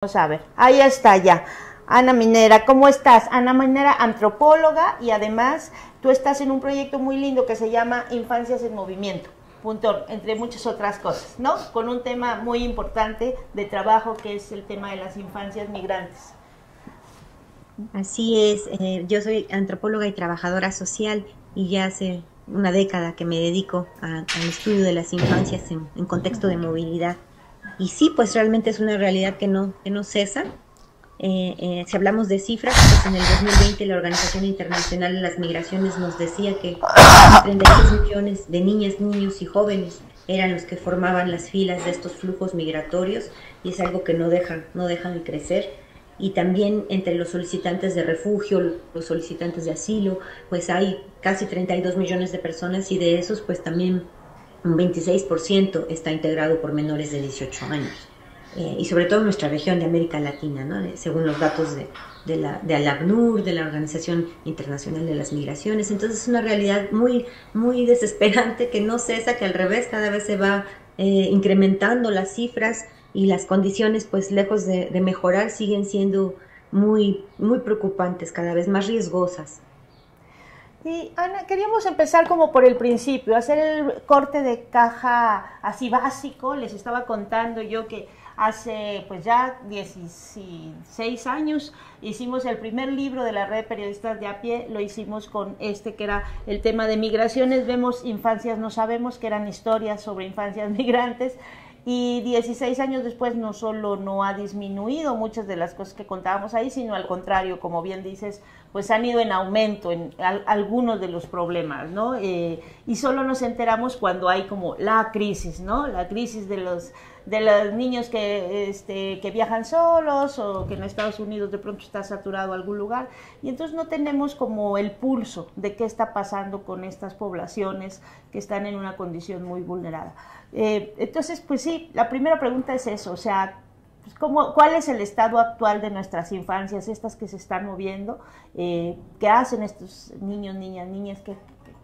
Vamos a ver, ahí está ya. Ana Minera, ¿cómo estás? Ana Minera, antropóloga, y además tú estás en un proyecto muy lindo que se llama Infancias en Movimiento, punto, entre muchas otras cosas, ¿no? Con un tema muy importante de trabajo que es el tema de las infancias migrantes. Así es, yo soy antropóloga y trabajadora social y ya hace una década que me dedico al estudio de las infancias en contexto de movilidad. Y sí, pues realmente es una realidad que no cesa. Si hablamos de cifras, pues en el 2020 la Organización Internacional de las Migraciones nos decía que casi 36 millones de niñas, niños y jóvenes eran los que formaban las filas de estos flujos migratorios, y es algo que no dejan de crecer. Y también entre los solicitantes de refugio, los solicitantes de asilo, pues hay casi 32 millones de personas, y de esos pues también un 26% está integrado por menores de 18 años. Y sobre todo en nuestra región de América Latina, ¿no? Según los datos de ALACNUR, de la Organización Internacional de las Migraciones. Entonces es una realidad muy, muy desesperante, que no cesa, que al revés cada vez se va incrementando las cifras, y las condiciones, pues lejos de mejorar, siguen siendo muy, muy preocupantes, cada vez más riesgosas. Y Ana, queríamos empezar como por el principio, hacer el corte de caja así básico. Les estaba contando yo que hace pues ya 16 años hicimos el primer libro de la red de periodistas de a pie. Lo hicimos con que era el tema de migraciones. Vemos infancias no sabemos, que eran historias sobre infancias migrantes. Y 16 años después no solo no ha disminuido muchas de las cosas que contábamos ahí, sino al contrario, como bien dices, pues han ido en aumento en algunos de los problemas, ¿no? Y solo nos enteramos cuando hay como la crisis, ¿no? La crisis de los niños que viajan solos, o que en Estados Unidos de pronto está saturado algún lugar, y entonces no tenemos como el pulso de qué está pasando con estas poblaciones que están en una condición muy vulnerada. Entonces, pues sí, la primera pregunta es eso, o sea, pues ¿cuál es el estado actual de nuestras infancias, estas que se están moviendo? ¿Qué hacen estos niños, niñas que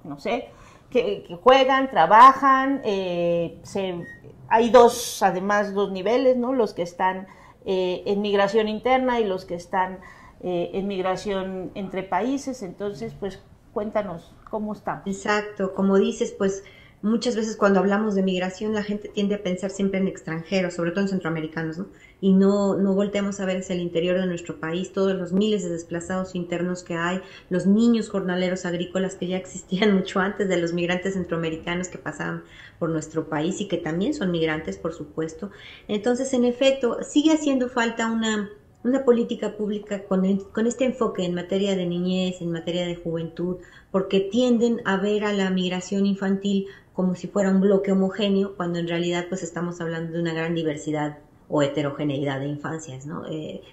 no sé, que juegan, trabajan? Hay además dos niveles, ¿no? Los que están en migración interna y los que están en migración entre países. Entonces, pues cuéntanos cómo estamos. Exacto, como dices, pues muchas veces cuando hablamos de migración la gente tiende a pensar siempre en extranjeros, sobre todo en centroamericanos, ¿no? Y no volteamos a ver hacia el interior de nuestro país, todos los miles de desplazados internos que hay, los niños jornaleros agrícolas que ya existían mucho antes de los migrantes centroamericanos que pasaban por nuestro país y que también son migrantes, por supuesto. Entonces, en efecto, sigue haciendo falta una política pública con este enfoque en materia de niñez, en materia de juventud, porque tienden a ver a la migración infantil como si fuera un bloque homogéneo, cuando en realidad pues estamos hablando de una gran diversidad o heterogeneidad de infancias, ¿no?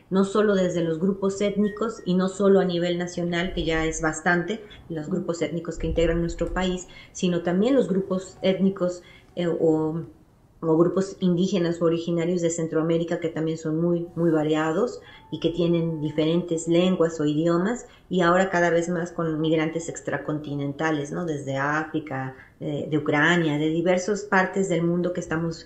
No solo desde los grupos étnicos y no solo a nivel nacional, que ya es bastante, los grupos étnicos que integran nuestro país, sino también los grupos étnicos o grupos indígenas o originarios de Centroamérica, que también son muy, muy variados y que tienen diferentes lenguas o idiomas, y ahora cada vez más con migrantes extracontinentales, ¿no? Desde África, de Ucrania, de diversas partes del mundo que estamos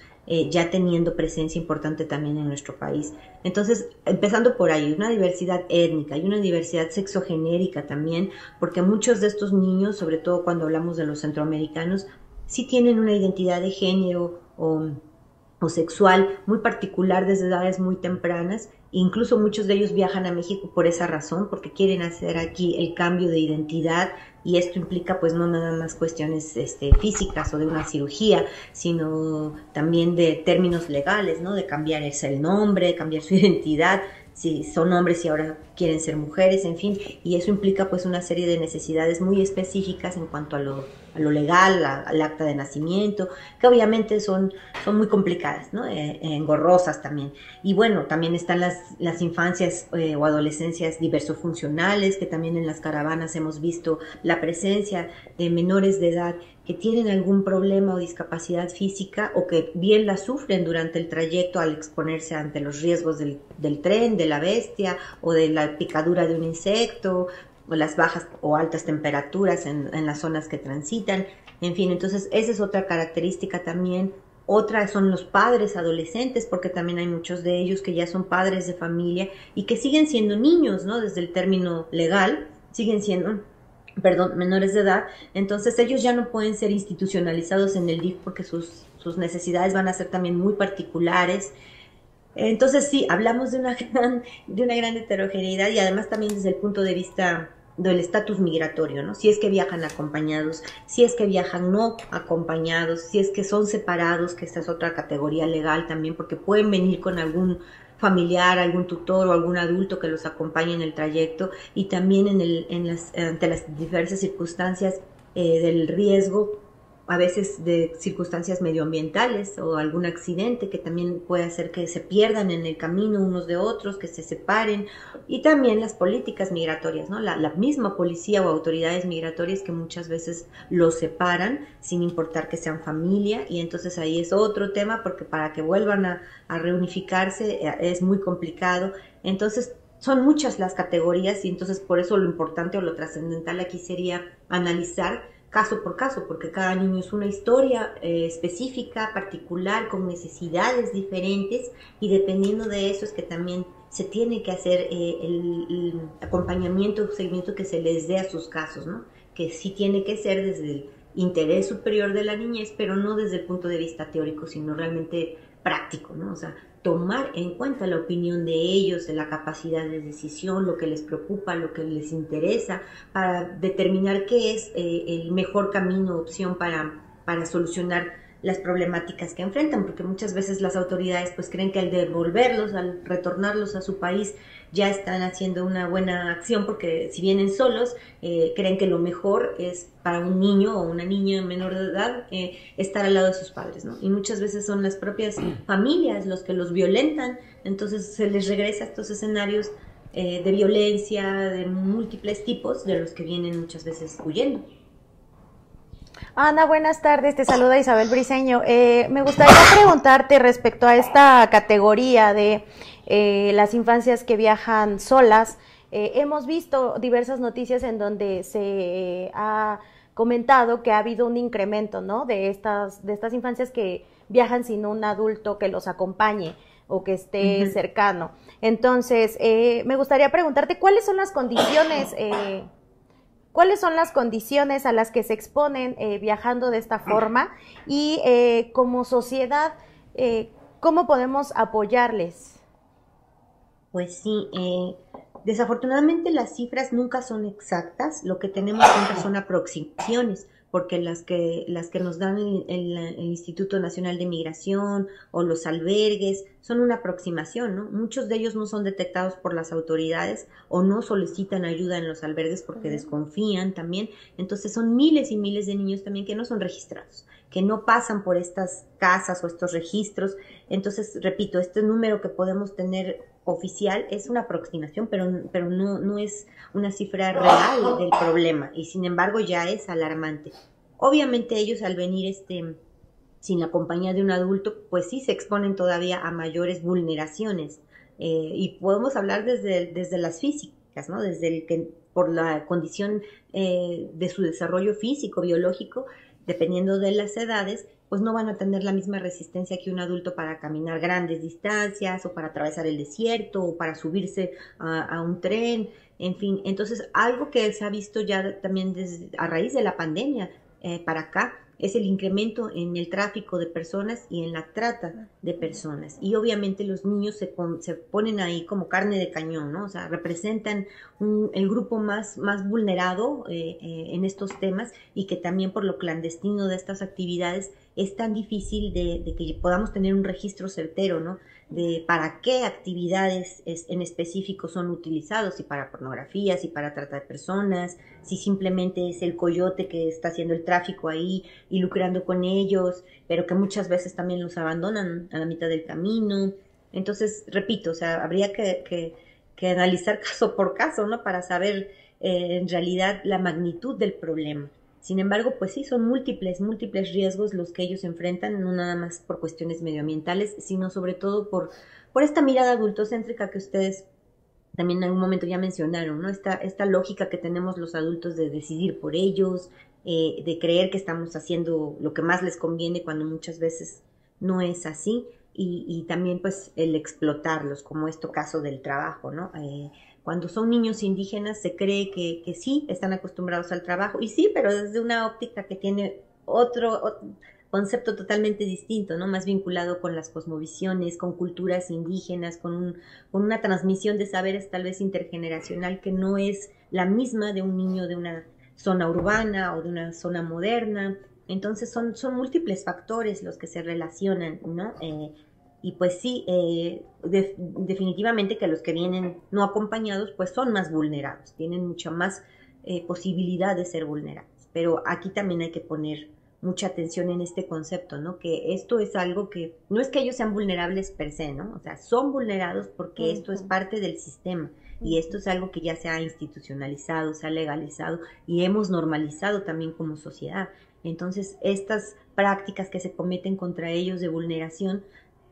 ya teniendo presencia importante también en nuestro país. Entonces, empezando por ahí, una diversidad étnica y una diversidad sexogenérica también, porque muchos de estos niños, sobre todo cuando hablamos de los centroamericanos, sí tienen una identidad de género o sexual muy particular desde edades muy tempranas. Incluso muchos de ellos viajan a México por esa razón, porque quieren hacer aquí el cambio de identidad, y esto implica pues no nada más cuestiones físicas o de una cirugía, sino también de términos legales, ¿no? De cambiar el nombre, cambiar su identidad, si son hombres y ahora quieren ser mujeres, en fin, y eso implica pues una serie de necesidades muy específicas en cuanto a lo legal, al acta de nacimiento, que obviamente son muy complicadas, ¿no? Engorrosas también. Y bueno, también están las infancias o adolescencias diversofuncionales, que también en las caravanas hemos visto la presencia de menores de edad que tienen algún problema o discapacidad física, o que bien la sufren durante el trayecto al exponerse ante los riesgos del tren, de la bestia, o de la picadura de un insecto, o las bajas o altas temperaturas en las zonas que transitan. En fin, entonces esa es otra característica también Otra son los padres adolescentes, porque también hay muchos de ellos que ya son padres de familia y que siguen siendo niños, ¿no? Desde el término legal, siguen siendo, perdón, menores de edad. Entonces ellos ya no pueden ser institucionalizados en el DIF porque sus necesidades van a ser también muy particulares. Entonces sí, hablamos de una gran heterogeneidad y además también desde el punto de vista del estatus migratorio, ¿no? Si es que viajan acompañados, si es que viajan no acompañados, si es que son separados, que esta es otra categoría legal también, porque pueden venir con algún familiar, algún tutor o algún adulto que los acompañe en el trayecto y también ante las diversas circunstancias del riesgo, a veces de circunstancias medioambientales o algún accidente que también puede hacer que se pierdan en el camino unos de otros, que se separen, y también las políticas migratorias, ¿no? La misma policía o autoridades migratorias que muchas veces los separan sin importar que sean familia, y entonces ahí es otro tema porque para que vuelvan a reunificarse es muy complicado. Entonces son muchas las categorías y entonces por eso lo importante o lo trascendental aquí sería analizar caso por caso, porque cada niño es una historia específica, particular, con necesidades diferentes, y dependiendo de eso es que también se tiene que hacer el acompañamiento o seguimiento que se les dé a sus casos, ¿no? Que sí tiene que ser desde el interés superior de la niñez, pero no desde el punto de vista teórico, sino realmente práctico, ¿no? O sea, tomar en cuenta la opinión de ellos, de la capacidad de decisión, lo que les preocupa, lo que les interesa, para determinar qué es el mejor camino, opción para solucionar las problemáticas que enfrentan, porque muchas veces las autoridades pues creen que al devolverlos, al retornarlos a su país, ya están haciendo una buena acción, porque si vienen solos, creen que lo mejor es para un niño o una niña menor de edad estar al lado de sus padres, ¿no? Y muchas veces son las propias familias los que los violentan, entonces se les regresa a estos escenarios de violencia de múltiples tipos de los que vienen muchas veces huyendo. Ana, buenas tardes, te saluda Isabel Briceño. Me gustaría preguntarte respecto a esta categoría de las infancias que viajan solas. Hemos visto diversas noticias en donde se ha comentado que ha habido un incremento, ¿no? de estas infancias que viajan sin un adulto que los acompañe o que esté cercano. Entonces, me gustaría preguntarte cuáles son las condiciones a las que se exponen viajando de esta forma y como sociedad, ¿cómo podemos apoyarles? Pues sí, desafortunadamente las cifras nunca son exactas, lo que tenemos siempre son aproximaciones, porque las que nos dan el Instituto Nacional de Migración o los albergues son una aproximación, ¿no? Muchos de ellos no son detectados por las autoridades o no solicitan ayuda en los albergues porque desconfían también. Entonces son miles y miles de niños también que no son registrados, que no pasan por estas casas o estos registros. Entonces, repito, este número que podemos tener oficial es una aproximación, pero no es una cifra real del problema, y sin embargo ya es alarmante. Obviamente ellos al venir sin la compañía de un adulto, pues sí se exponen todavía a mayores vulneraciones, y podemos hablar desde las físicas, ¿no? Desde el que por la condición de su desarrollo físico, biológico, dependiendo de las edades, pues no van a tener la misma resistencia que un adulto para caminar grandes distancias o para atravesar el desierto o para subirse a un tren, en fin. Entonces, algo que se ha visto ya también a raíz de la pandemia para acá es el incremento en el tráfico de personas y en la trata de personas. Y obviamente los niños se ponen ahí como carne de cañón, ¿no? O sea, representan el grupo más vulnerado en estos temas, y que también por lo clandestino de estas actividades es tan difícil de que podamos tener un registro certero, ¿no? De para qué actividades en específico son utilizados, si para pornografía, si para trata de personas, si simplemente es el coyote que está haciendo el tráfico ahí y lucrando con ellos, pero que muchas veces también los abandonan a la mitad del camino. Entonces, repito, o sea, habría que analizar caso por caso, ¿no? Para saber en realidad la magnitud del problema. Sin embargo, pues sí, son múltiples riesgos los que ellos enfrentan, no nada más por cuestiones medioambientales, sino sobre todo por esta mirada adultocéntrica que ustedes también en algún momento ya mencionaron, ¿no? Esta lógica que tenemos los adultos de decidir por ellos, de creer que estamos haciendo lo que más les conviene, cuando muchas veces no es así. Y también pues el explotarlos, como este caso del trabajo, ¿no? Cuando son niños indígenas se cree que sí, están acostumbrados al trabajo, y sí, pero desde una óptica que tiene otro concepto totalmente distinto, ¿no? Más vinculado con las cosmovisiones, con culturas indígenas, con una transmisión de saberes tal vez intergeneracional que no es la misma de un niño de una zona urbana o de una zona moderna. Entonces son múltiples factores los que se relacionan, ¿no? Y pues sí, definitivamente que los que vienen no acompañados pues son más vulnerados, tienen mucha más posibilidad de ser vulnerables. Pero aquí también hay que poner mucha atención en este concepto, ¿no? Que esto es algo que no es que ellos sean vulnerables per se, ¿no? O sea, son vulnerados porque esto es parte del sistema y esto es algo que ya se ha institucionalizado, se ha legalizado y hemos normalizado también como sociedad. Entonces, estas prácticas que se cometen contra ellos de vulneración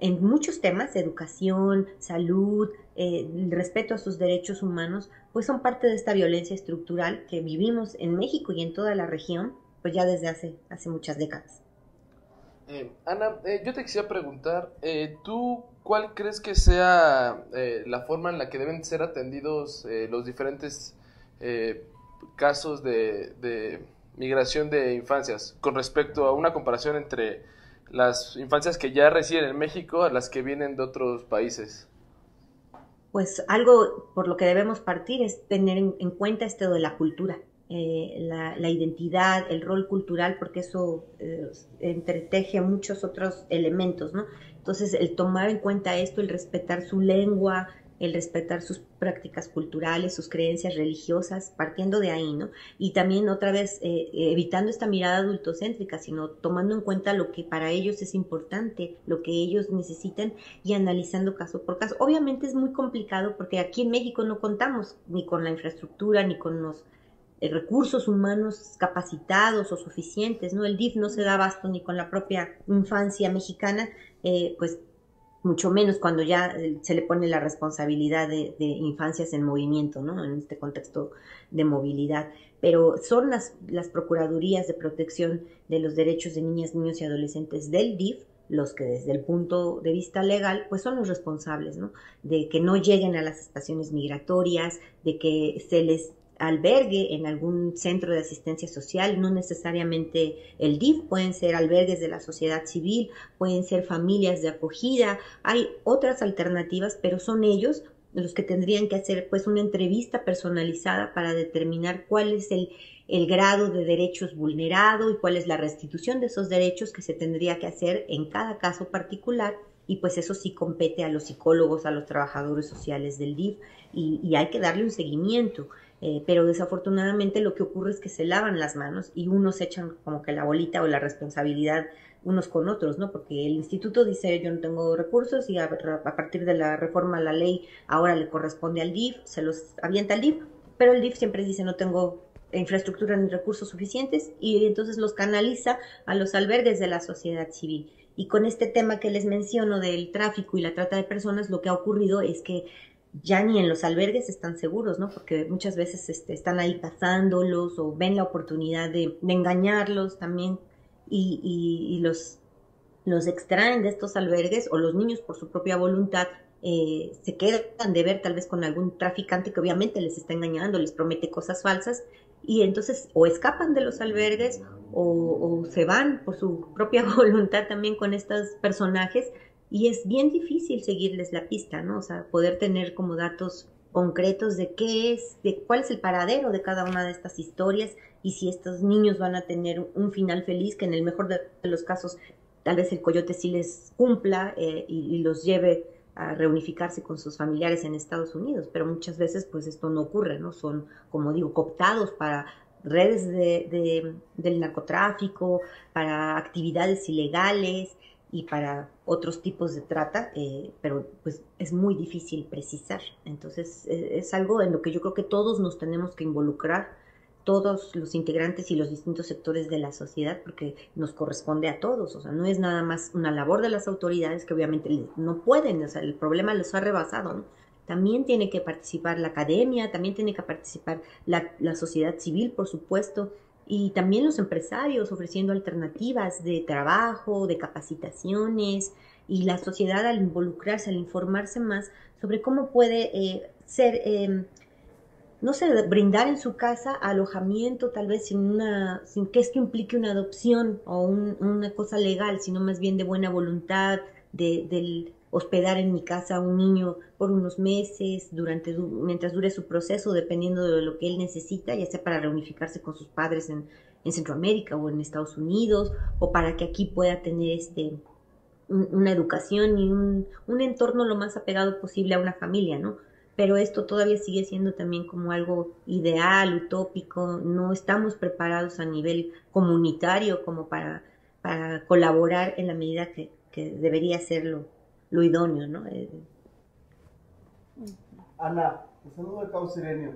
en muchos temas, educación, salud, el respeto a sus derechos humanos, pues son parte de esta violencia estructural que vivimos en México y en toda la región, pues ya desde hace muchas décadas. Ana, yo te quisiera preguntar, ¿tú cuál crees que sea la forma en la que deben ser atendidos los diferentes casos de migración de infancias con respecto a una comparación entre las infancias que ya residen en México a las que vienen de otros países? Pues algo por lo que debemos partir es tener en cuenta esto de la cultura, la identidad, el rol cultural, porque eso entreteje muchos otros elementos, ¿no? Entonces, el tomar en cuenta esto, el respetar su lengua, el respetar sus prácticas culturales, sus creencias religiosas, partiendo de ahí, ¿no? Y también otra vez evitando esta mirada adultocéntrica, sino tomando en cuenta lo que para ellos es importante, lo que ellos necesitan y analizando caso por caso. Obviamente es muy complicado porque aquí en México no contamos ni con la infraestructura ni con los recursos humanos capacitados o suficientes, ¿no? El DIF no se da abasto ni con la propia infancia mexicana, pues mucho menos cuando ya se le pone la responsabilidad de infancias en movimiento, ¿no? En este contexto de movilidad. Pero son las Procuradurías de Protección de los Derechos de Niñas, Niños y Adolescentes del DIF los que desde el punto de vista legal, pues son los responsables, ¿no? De que no lleguen a las estaciones migratorias, de que se les albergue en algún centro de asistencia social, no necesariamente el DIF, pueden ser albergues de la sociedad civil, pueden ser familias de acogida, hay otras alternativas, pero son ellos los que tendrían que hacer pues una entrevista personalizada para determinar cuál es el grado de derechos vulnerado y cuál es la restitución de esos derechos que se tendría que hacer en cada caso particular, y pues eso sí compete a los psicólogos, a los trabajadores sociales del DIF, y hay que darle un seguimiento. Pero desafortunadamente lo que ocurre es que se lavan las manos y unos echan como que la bolita o la responsabilidad unos con otros, ¿no? Porque el instituto dice yo no tengo recursos y a partir de la reforma a la ley ahora le corresponde al DIF, se los avienta al DIF, pero el DIF siempre dice no tengo infraestructura ni recursos suficientes y entonces los canaliza a los albergues de la sociedad civil. Y con este tema que les menciono del tráfico y la trata de personas, lo que ha ocurrido es que ya ni en los albergues están seguros, ¿no? Porque muchas veces están ahí cazándolos o ven la oportunidad de engañarlos también y los extraen de estos albergues, o los niños por su propia voluntad se quedan de ver tal vez con algún traficante que obviamente les está engañando, les promete cosas falsas, y entonces o escapan de los albergues o se van por su propia voluntad también con estos personajes. Y es bien difícil seguirles la pista, ¿no? O sea, poder tener como datos concretos de qué es, de cuál es el paradero de cada una de estas historias y si estos niños van a tener un final feliz, que en el mejor de los casos tal vez el coyote sí les cumpla y los lleve a reunificarse con sus familiares en Estados Unidos, pero muchas veces pues esto no ocurre, ¿no? Son, como digo, cooptados para redes del narcotráfico, para actividades ilegales y para otros tipos de trata, pero pues es muy difícil precisar. Entonces es algo en lo que yo creo que todos nos tenemos que involucrar, todos los integrantes y los distintos sectores de la sociedad, porque nos corresponde a todos. O sea, no es nada más una labor de las autoridades que obviamente no pueden, o sea, el problema los ha rebasado, ¿no? También tiene que participar la academia, también tiene que participar la sociedad civil, por supuesto, y también los empresarios ofreciendo alternativas de trabajo, de capacitaciones, y la sociedad al involucrarse, al informarse más sobre cómo puede no sé, brindar en su casa alojamiento, tal vez sin que esto implique una adopción o una cosa legal, sino más bien de buena voluntad, del hospedar en mi casa a un niño por unos meses, mientras dure su proceso, dependiendo de lo que él necesita, ya sea para reunificarse con sus padres en Centroamérica o en Estados Unidos, o para que aquí pueda tener una educación y un entorno lo más apegado posible a una familia, ¿no? Pero esto todavía sigue siendo también como algo ideal, utópico, no estamos preparados a nivel comunitario como para colaborar en la medida que debería ser lo idóneo, ¿no? Ana, te saludo de Cabo Sirenio.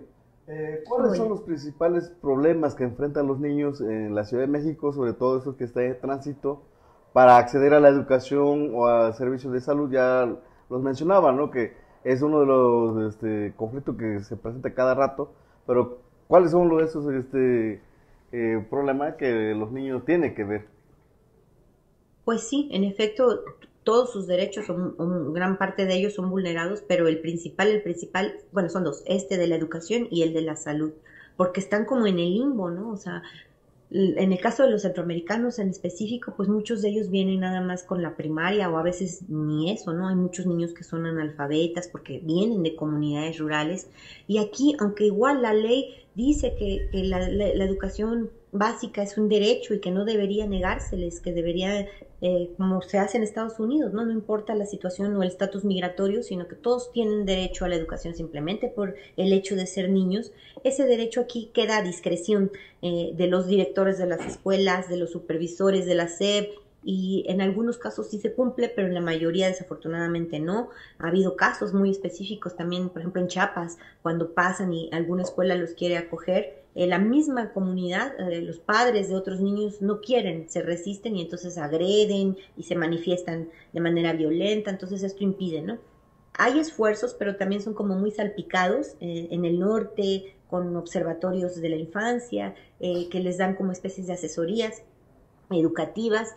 ¿Cuáles son los principales problemas que enfrentan los niños en la Ciudad de México, sobre todo eso que está en tránsito, para acceder a la educación o a servicios de salud? Ya los mencionaba, ¿no? Que es uno de los conflictos que se presenta cada rato, pero ¿cuáles son esos problemas que los niños tienen que ver? Pues sí, en efecto, todos sus derechos, gran parte de ellos son vulnerados, pero el principal, bueno, son dos, de la educación y el de la salud, porque están como en el limbo, ¿no? O sea, en el caso de los centroamericanos en específico, pues muchos de ellos vienen nada más con la primaria o a veces ni eso, ¿no? Hay muchos niños que son analfabetas porque vienen de comunidades rurales, y aquí, aunque igual la ley dice que la educación básica es un derecho y que no debería negárseles, que debería, como se hace en Estados Unidos, ¿no? No importa la situación o el estatus migratorio, sino que todos tienen derecho a la educación simplemente por el hecho de ser niños. Ese derecho aquí queda a discreción de los directores de las escuelas, de los supervisores de la SEP, y en algunos casos sí se cumple, pero en la mayoría desafortunadamente no. Ha habido casos muy específicos también, por ejemplo en Chiapas, cuando pasan y alguna escuela los quiere acoger, la misma comunidad, los padres de otros niños no quieren, se resisten y entonces agreden y se manifiestan de manera violenta, entonces esto impide, ¿no? Hay esfuerzos, pero también son como muy salpicados en el norte, con observatorios de la infancia, que les dan como especies de asesorías educativas,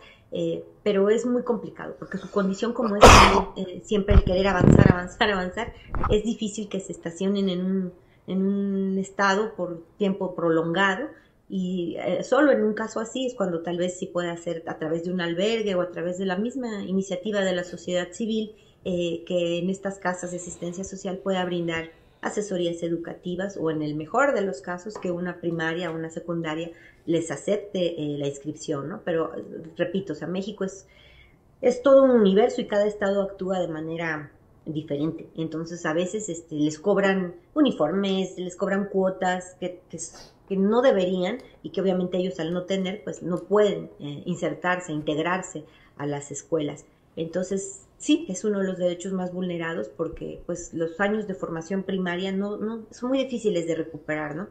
pero es muy complicado, porque su condición como es siempre el querer avanzar, es difícil que se estacionen en un estado por tiempo prolongado, y solo en un caso así es cuando tal vez sí puede hacer a través de un albergue o a través de la misma iniciativa de la sociedad civil, que en estas casas de asistencia social pueda brindar asesorías educativas, o en el mejor de los casos que una primaria o una secundaria les acepte la inscripción, ¿no? Pero repito, o sea, México es todo un universo y cada estado actúa de manera diferente. Entonces a veces les cobran uniformes, les cobran cuotas que no deberían, y que obviamente ellos al no tener pues no pueden insertarse, integrarse a las escuelas. Entonces sí, es uno de los derechos más vulnerados, porque pues los años de formación primaria no son muy difíciles de recuperar, ¿no?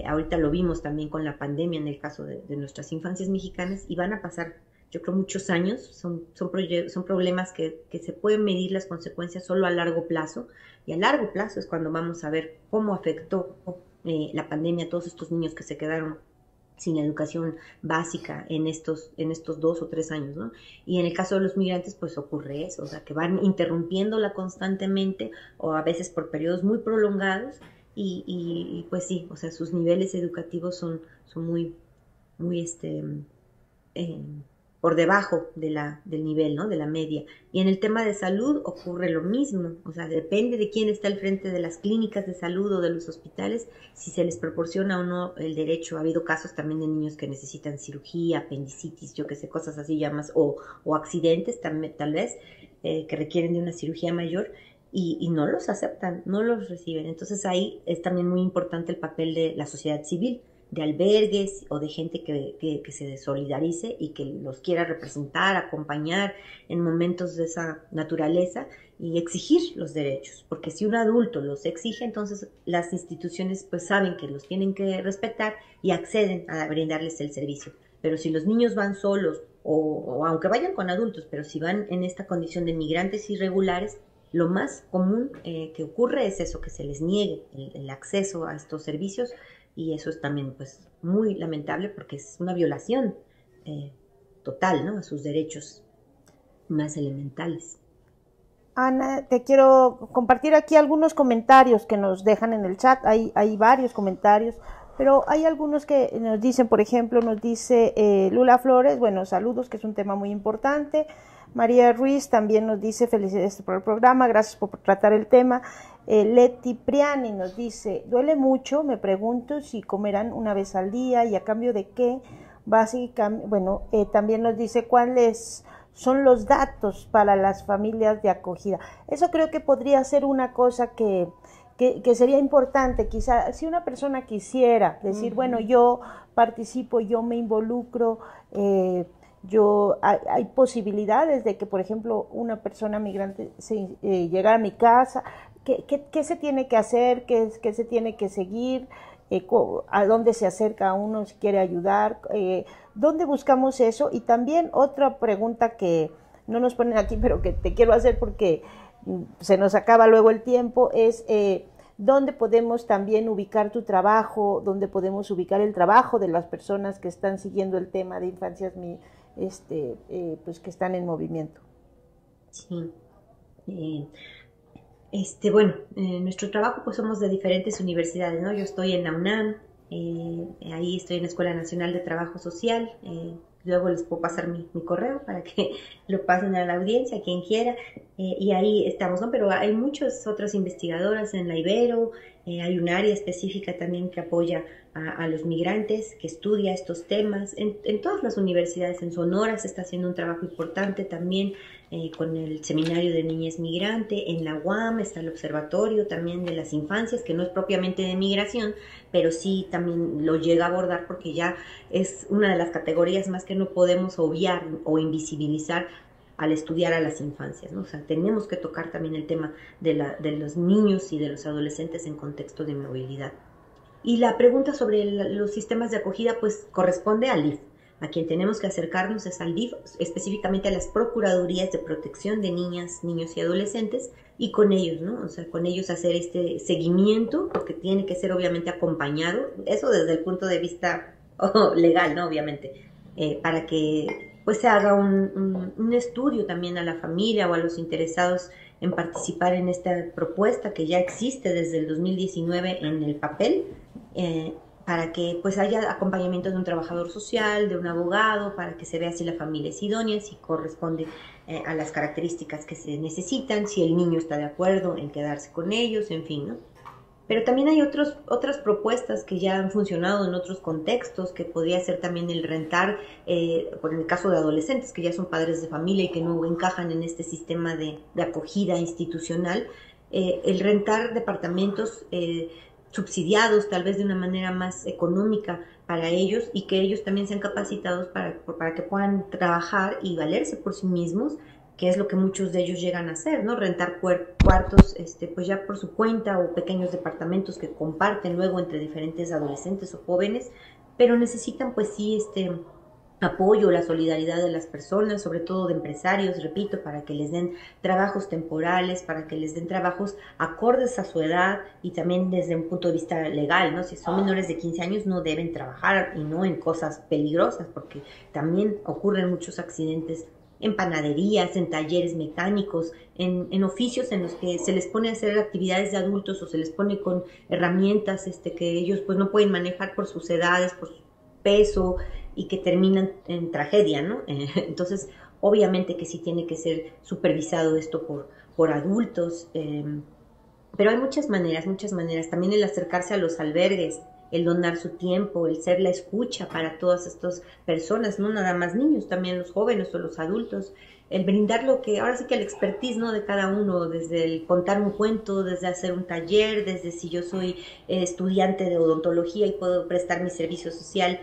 Ahorita lo vimos también con la pandemia en el caso de nuestras infancias mexicanas, y van a pasar, yo creo, muchos años. Son problemas que se pueden medir las consecuencias solo a largo plazo, y a largo plazo es cuando vamos a ver cómo afectó la pandemia a todos estos niños que se quedaron sin educación básica en estos 2 o 3 años, ¿no? Y en el caso de los migrantes, pues ocurre eso, o sea, que van interrumpiéndola constantemente o a veces por periodos muy prolongados, y pues sí, o sea, sus niveles educativos son muy por debajo del nivel, ¿no? De la media. Y en el tema de salud ocurre lo mismo, o sea, depende de quién está al frente de las clínicas de salud o de los hospitales, si se les proporciona o no el derecho. Ha habido casos también de niños que necesitan cirugía, apendicitis, yo que sé, cosas así llamas, o accidentes también, tal vez, que requieren de una cirugía mayor, y no los aceptan, no los reciben. Entonces ahí es también muy importante el papel de la sociedad civil, de albergues o de gente que se solidarice y que los quiera representar, acompañar en momentos de esa naturaleza, y exigir los derechos, porque si un adulto los exige, entonces las instituciones pues saben que los tienen que respetar y acceden a brindarles el servicio. Pero si los niños van solos, o aunque vayan con adultos, pero si van en esta condición de migrantes irregulares, lo más común que ocurre es eso, que se les niegue el acceso a estos servicios, y eso es también pues muy lamentable porque es una violación total, ¿no?, a sus derechos más elementales. Ana, te quiero compartir aquí algunos comentarios que nos dejan en el chat. Hay varios comentarios, pero hay algunos que nos dicen, por ejemplo, nos dice Lula Flores, bueno, saludos, que es un tema muy importante. María Ruiz también nos dice, felicidades por el programa, gracias por tratar el tema. Leti Priani nos dice, duele mucho, me pregunto si comerán una vez al día y a cambio de qué. Básicamente, bueno, también nos dice cuáles son los datos para las familias de acogida. Eso creo que podría ser una cosa que sería importante. Quizá si una persona quisiera decir, bueno, yo participo, yo me involucro, hay posibilidades de que, por ejemplo, una persona migrante llegara a mi casa. ¿Qué se tiene que hacer? ¿Qué se tiene que seguir? ¿A dónde se acerca uno si quiere ayudar? ¿Dónde buscamos eso? Y también otra pregunta que no nos ponen aquí, pero que te quiero hacer porque se nos acaba luego el tiempo, es ¿dónde podemos también ubicar tu trabajo? ¿Dónde podemos ubicar el trabajo de las personas que están siguiendo el tema de infancias pues que están en movimiento? Sí. Bueno, nuestro trabajo pues somos de diferentes universidades, ¿no? Yo estoy en la UNAM, ahí estoy en la Escuela Nacional de Trabajo Social, luego les puedo pasar mi correo para que lo pasen a la audiencia, quien quiera, y ahí estamos, ¿no? Pero hay muchas otras investigadoras en la Ibero, hay un área específica también que apoya a los migrantes, que estudia estos temas, en todas las universidades. En Sonora se está haciendo un trabajo importante también, con el Seminario de Niñez Migrante. En la UAM está el Observatorio también de las Infancias, que no es propiamente de migración, pero sí también lo llega a abordar porque ya es una de las categorías más que no podemos obviar o invisibilizar al estudiar a las infancias, ¿no? O sea, tenemos que tocar también el tema de los niños y de los adolescentes en contexto de movilidad. Y la pregunta sobre los sistemas de acogida pues corresponde al DIF. A quien tenemos que acercarnos es al DIF, específicamente a las Procuradurías de Protección de Niñas, Niños y Adolescentes, y con ellos, ¿no? O sea, con ellos hacer este seguimiento, porque tiene que ser obviamente acompañado, eso desde el punto de vista legal, ¿no? Obviamente, para que pues se haga un estudio también a la familia o a los interesados en participar en esta propuesta que ya existe desde el 2019 en el papel, para que pues haya acompañamiento de un trabajador social, de un abogado, para que se vea si la familia es idónea, si corresponde a las características que se necesitan, si el niño está de acuerdo en quedarse con ellos, en fin, ¿no? Pero también hay otras propuestas que ya han funcionado en otros contextos, que podría ser también el rentar, por el caso de adolescentes que ya son padres de familia y que no encajan en este sistema de acogida institucional, el rentar departamentos subsidiados, tal vez de una manera más económica para ellos, y que ellos también sean capacitados para que puedan trabajar y valerse por sí mismos, que es lo que muchos de ellos llegan a hacer, ¿no? Rentar cuartos, pues ya por su cuenta, o pequeños departamentos que comparten luego entre diferentes adolescentes o jóvenes, pero necesitan pues sí apoyo, la solidaridad de las personas, sobre todo de empresarios, repito, para que les den trabajos temporales, para que les den trabajos acordes a su edad y también desde un punto de vista legal, ¿no? Si son menores de 15 años no deben trabajar, y no en cosas peligrosas, porque también ocurren muchos accidentes en panaderías, en talleres mecánicos, en oficios en los que se les pone a hacer actividades de adultos, o se les pone con herramientas que ellos pues no pueden manejar por sus edades, por su peso, y que terminan en tragedia, ¿no? Entonces, obviamente que sí tiene que ser supervisado esto por adultos, pero hay muchas maneras, también el acercarse a los albergues, el donar su tiempo, el ser la escucha para todas estas personas, no nada más niños, también los jóvenes o los adultos, el brindar lo que, ahora sí que el expertise, ¿no?, de cada uno, desde el contar un cuento, desde hacer un taller, desde si yo soy estudiante de odontología y puedo prestar mi servicio social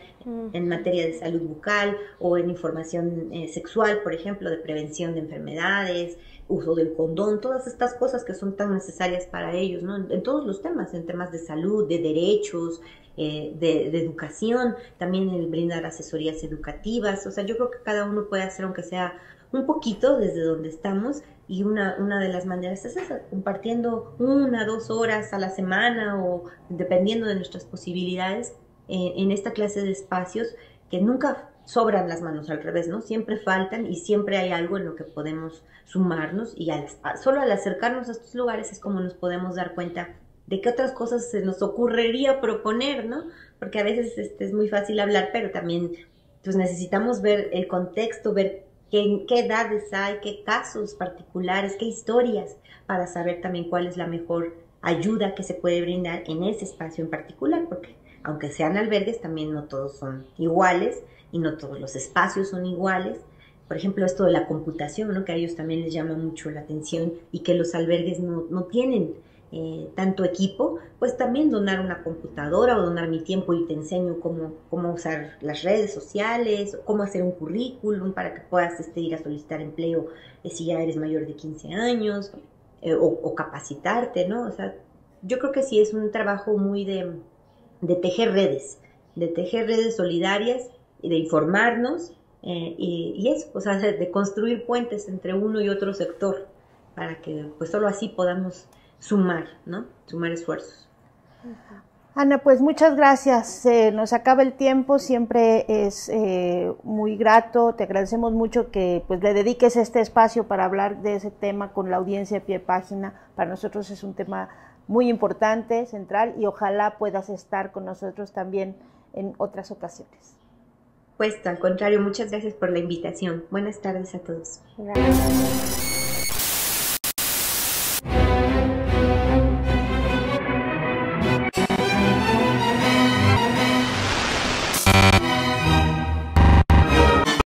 en materia de salud bucal, o en información sexual, por ejemplo, de prevención de enfermedades, uso del condón, todas estas cosas que son tan necesarias para ellos, ¿no? En todos los temas, en temas de salud, de derechos, de educación, también el brindar asesorías educativas. O sea, yo creo que cada uno puede hacer, aunque sea un poquito desde donde estamos, y una de las maneras es esa, compartiendo 1, 2 horas a la semana o dependiendo de nuestras posibilidades en esta clase de espacios que nunca sobran las manos, al revés, ¿no? Siempre faltan y siempre hay algo en lo que podemos sumarnos, y solo al acercarnos a estos lugares es como nos podemos dar cuenta de qué otras cosas se nos ocurriría proponer, ¿no? Porque a veces es muy fácil hablar, pero también pues necesitamos ver el contexto, ver qué edades hay, qué casos particulares, qué historias, para saber también cuál es la mejor ayuda que se puede brindar en ese espacio en particular, porque aunque sean albergues, también no todos son iguales y no todos los espacios son iguales. Por ejemplo, esto de la computación, ¿no? Que a ellos también les llama mucho la atención, y que los albergues no tienen tanto equipo, pues también donar una computadora o donar mi tiempo y te enseño cómo usar las redes sociales, cómo hacer un currículum para que puedas ir a solicitar empleo si ya eres mayor de 15 años, o capacitarte, ¿no? O sea, yo creo que sí es un trabajo muy de tejer redes solidarias, y de informarnos, y eso, o sea, de construir puentes entre uno y otro sector, para que pues solo así podamos sumar, ¿no? Sumar esfuerzos. Ana, pues muchas gracias. Nos acaba el tiempo, siempre es muy grato. Te agradecemos mucho que pues le dediques este espacio para hablar de ese tema con la audiencia de Pie de Página. Para nosotros es un tema muy importante, central, y ojalá puedas estar con nosotros también en otras ocasiones. Pues al contrario, muchas gracias por la invitación. Buenas tardes a todos. Gracias.